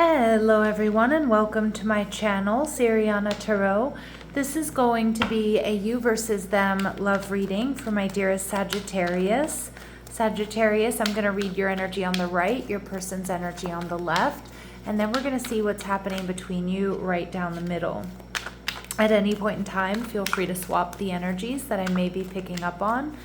Hello everyone and welcome to my channel, Siriana Tarot. This is going to be a you versus them love reading for my dearest Sagittarius. Sagittarius, I'm going to read your energy on the right, your person's energy on the left, and then we're going to see what's happening between you right down the middle. At any point in time, feel free to swap the energies that I may be picking up on.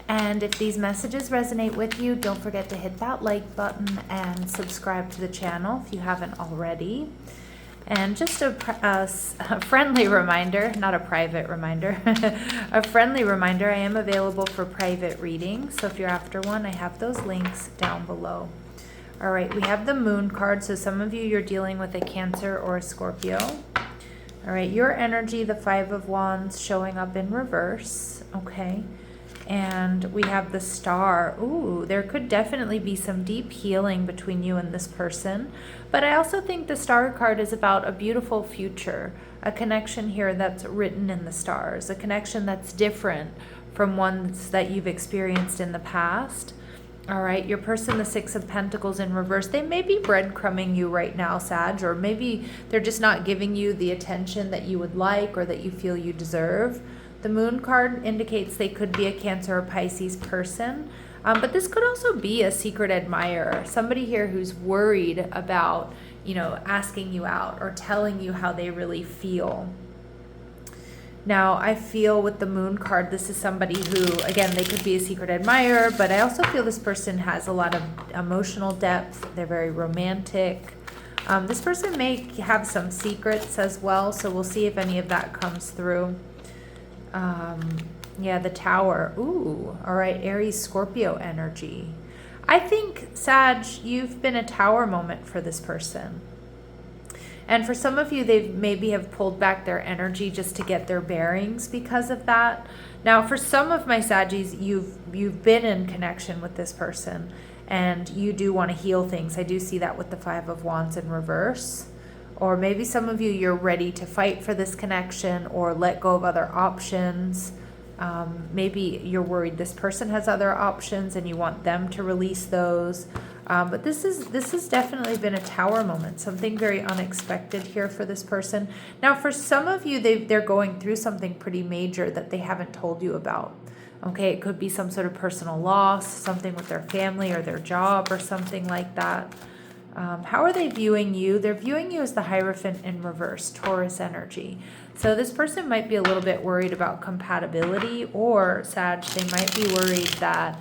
And if these messages resonate with you, don't forget to hit that like button and subscribe to the channel if you haven't already. And just a friendly reminder, not a private reminder, a friendly reminder, I am available for private readings. So if you're after one, I have those links down below. All right, we have the Moon card. So some of you, you're dealing with a Cancer or a Scorpio. All right, your energy, the Five of Wands showing up in reverse. Okay. And we have the Star. Ooh, there could definitely be some deep healing between you and this person. But I also think the Star card is about a beautiful future, a connection here that's written in the stars, a connection that's different from ones that you've experienced in the past. All right, your person, the Six of Pentacles in reverse, they may be breadcrumbing you right now, Sag, or maybe they're just not giving you the attention that you would like or that you feel you deserve. The Moon card indicates they could be a Cancer or Pisces person, but this could also be a secret admirer, somebody here who's worried about, asking you out or telling you how they really feel. Now, I feel with the Moon card, this is somebody who, again, they could be a secret admirer, but I also feel this person has a lot of emotional depth. They're very romantic. This person may have some secrets as well, so we'll see if any of that comes through. Yeah, the Tower. Ooh, all right, Aries, Scorpio energy. I think, Sag, you've been a Tower moment for this person. And for some of you, they maybe have pulled back their energy just to get their bearings because of that. Now, for some of my Saggies, you've been in connection with this person and you do want to heal things. I do see that with the Five of Wands in reverse. Or maybe some of you, you're ready to fight for this connection or let go of other options. Maybe you're worried this person has other options and you want them to release those. But this has definitely been a Tower moment, something very unexpected here for this person. Now, for some of you, they're going through something pretty major that they haven't told you about. Okay, it could be some sort of personal loss, something with their family or their job or something like that. How are they viewing you? They're viewing you as the Hierophant in reverse, Taurus energy. So this person might be a little bit worried about compatibility, or Sag, they might be worried that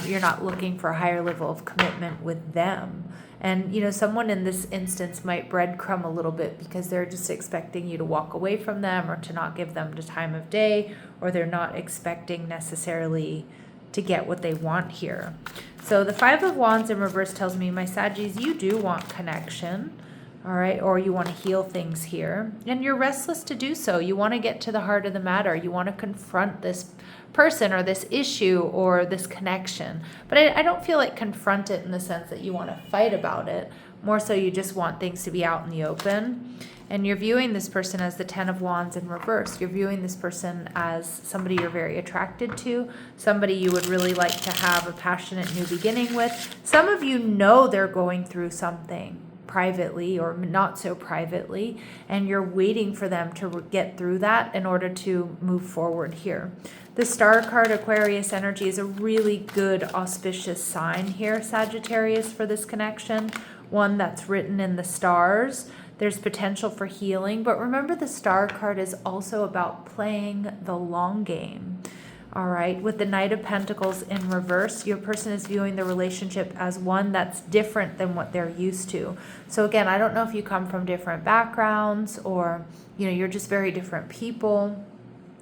you're not looking for a higher level of commitment with them. And, someone in this instance might breadcrumb a little bit because they're just expecting you to walk away from them or to not give them the time of day, or they're not expecting necessarily to get what they want here. So the Five of Wands in reverse tells me, my Saggies, you do want connection, all right, or you want to heal things here, and you're restless to do so. You want to get to the heart of the matter. You want to confront this person or this issue or this connection. But I don't feel like confront it in the sense that you want to fight about it. More so you just want things to be out in the open. And you're viewing this person as the Ten of Wands in reverse. You're viewing this person as somebody you're very attracted to, somebody you would really like to have a passionate new beginning with. Some of you know they're going through something privately or not so privately, and you're waiting for them to get through that in order to move forward here. The Star card, Aquarius energy, is a really good auspicious sign here, Sagittarius, for this connection, one that's written in the stars. There's potential for healing, but remember the Star card is also about playing the long game. All right, with the Knight of Pentacles in reverse, your person is viewing the relationship as one that's different than what they're used to. So again, I don't know if you come from different backgrounds or, you're just very different people,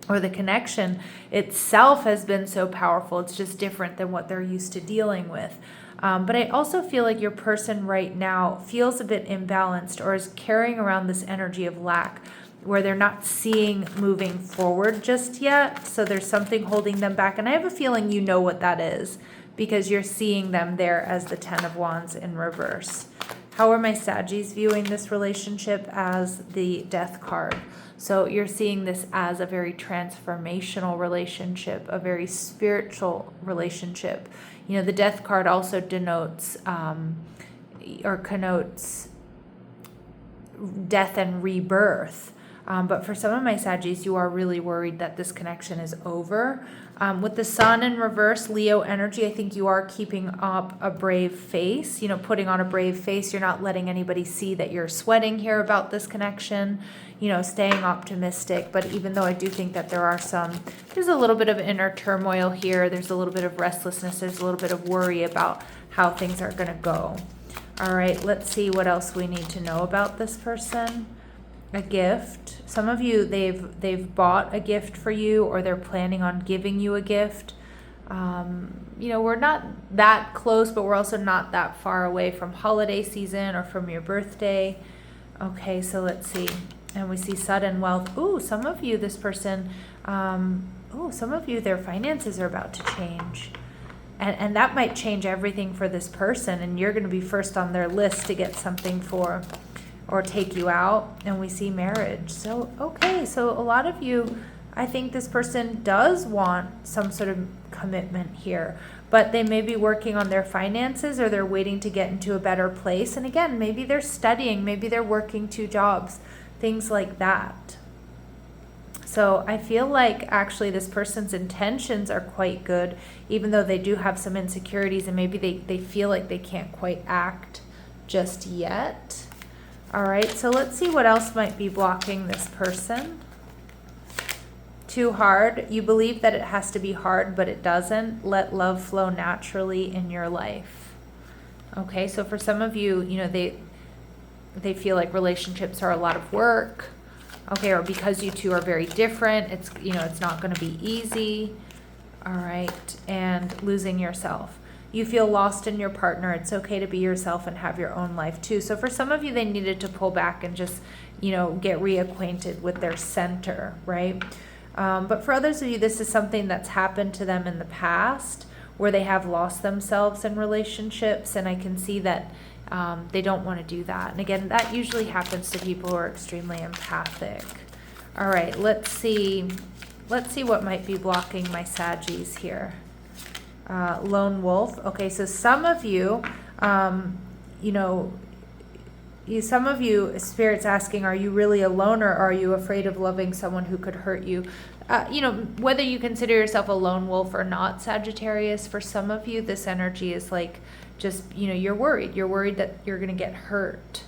or the connection itself has been so powerful, it's just different than what they're used to dealing with. But I also feel like your person right now feels a bit imbalanced or is carrying around this energy of lack where they're not seeing moving forward just yet. So there's something holding them back. And I have a feeling you know what that is because you're seeing them there as the Ten of Wands in reverse. How are my Saggies viewing this relationship? As the Death card. So you're seeing this as a very transformational relationship, a very spiritual relationship. The Death card also denotes or connotes death and rebirth. But for some of my Saggies, you are really worried that this connection is over. With the sun in reverse, Leo energy, I think you are keeping up a brave face, putting on a brave face. You're not letting anybody see that you're sweating here about this connection, staying optimistic. But even though I do think that there's a little bit of inner turmoil here. There's a little bit of restlessness. There's a little bit of worry about how things are going to go. All right, let's see what else we need to know about this person. A gift. Some of you, they've bought a gift for you, or they're planning on giving you a gift. We're not that close, but we're also not that far away from holiday season or from your birthday. Okay, so let's see. And we see sudden wealth. Ooh, some of you, this person, some of you, their finances are about to change. And that might change everything for this person, and you're going to be first on their list to get something for, or take you out. And we see marriage. So, okay, so a lot of you, I think this person does want some sort of commitment here, but they may be working on their finances, or they're waiting to get into a better place. And again, maybe they're studying, maybe they're working 2 jobs, things like that. So I feel like actually this person's intentions are quite good, even though they do have some insecurities, and maybe they feel like they can't quite act just yet. All right, so let's see what else might be blocking this person. Too hard. You believe that it has to be hard, but it doesn't. Let love flow naturally in your life. Okay, so for some of you, they feel like relationships are a lot of work. Okay, or because you two are very different, it's not going to be easy. All right, and losing yourself. You feel lost in your partner. It's okay to be yourself and have your own life too. So for some of you, they needed to pull back and just, get reacquainted with their center, right? But for others of you, this is something that's happened to them in the past, where they have lost themselves in relationships, and I can see that they don't want to do that. And again, that usually happens to people who are extremely empathic. All right, let's see what might be blocking my Saggies here. Lone wolf. Okay, so some of you, some of you, Spirit's asking, are you really a loner, or are you afraid of loving someone who could hurt you? Whether you consider yourself a lone wolf or not, Sagittarius, for some of you, this energy is like just, you're worried. You're worried that you're going to get hurt,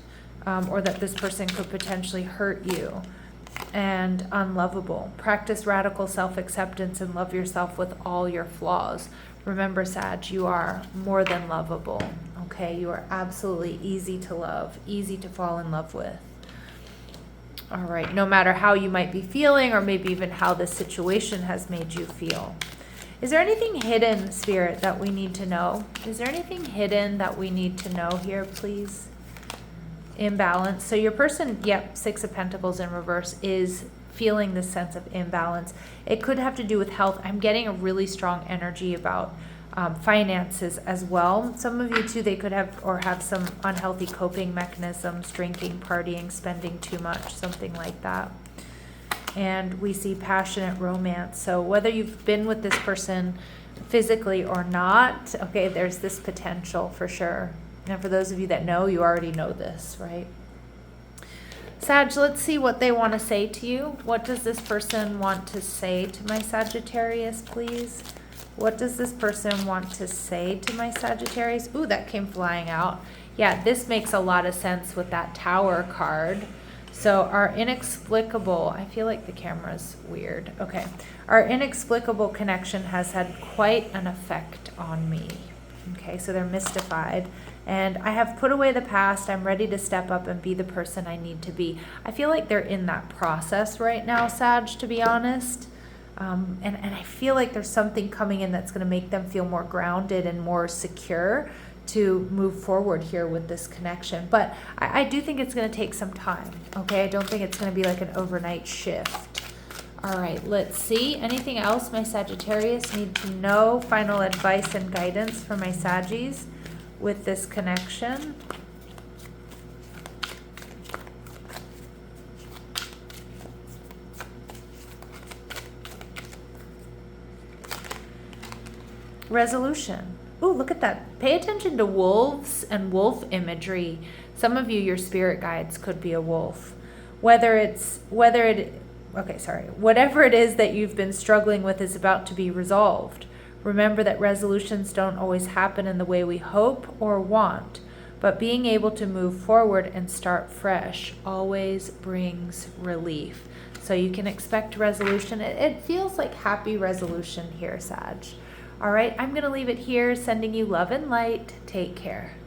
or that this person could potentially hurt you. And unlovable. Practice radical self-acceptance and love yourself with all your flaws. Remember, Sag, you are more than lovable. Okay, you are absolutely easy to love, easy to fall in love with. All right, no matter how you might be feeling, or maybe even how this situation has made you feel. Is there anything hidden, Spirit, that we need to know? Is there anything hidden that we need to know here, please? Imbalance. So your person, 6 of Pentacles in reverse, is feeling this sense of imbalance. It could have to do with health. I'm getting a really strong energy about finances as well. Some of you too, they could have some unhealthy coping mechanisms, drinking, partying, spending too much, something like that. And we see passionate romance. So whether you've been with this person physically or not, okay, there's this potential for sure. And for those of you that know, you already know this, right? Sag, let's see what they want to say to you. What does this person want to say to my Sagittarius, please? What does this person want to say to my Sagittarius? Ooh, that came flying out. Yeah, this makes a lot of sense with that Tower card. So our inexplicable, I feel like the camera's weird. Okay. Our inexplicable connection has had quite an effect on me. Okay, so they're mystified. And I have put away the past. I'm ready to step up and be the person I need to be. I feel like they're in that process right now, Sag, to be honest. And I feel like there's something coming in that's going to make them feel more grounded and more secure to move forward here with this connection. But I do think it's going to take some time, okay? I don't think it's going to be like an overnight shift. All right, let's see. Anything else my Sagittarius need to know? Final advice and guidance for my Saggies with this connection. Resolution. Ooh, look at that. Pay attention to wolves and wolf imagery. Some of you, your spirit guides could be a wolf. Whatever it is that you've been struggling with is about to be resolved. Remember that resolutions don't always happen in the way we hope or want, but being able to move forward and start fresh always brings relief. So you can expect resolution. It feels like happy resolution here, Sag. All right, I'm going to leave it here, sending you love and light. Take care.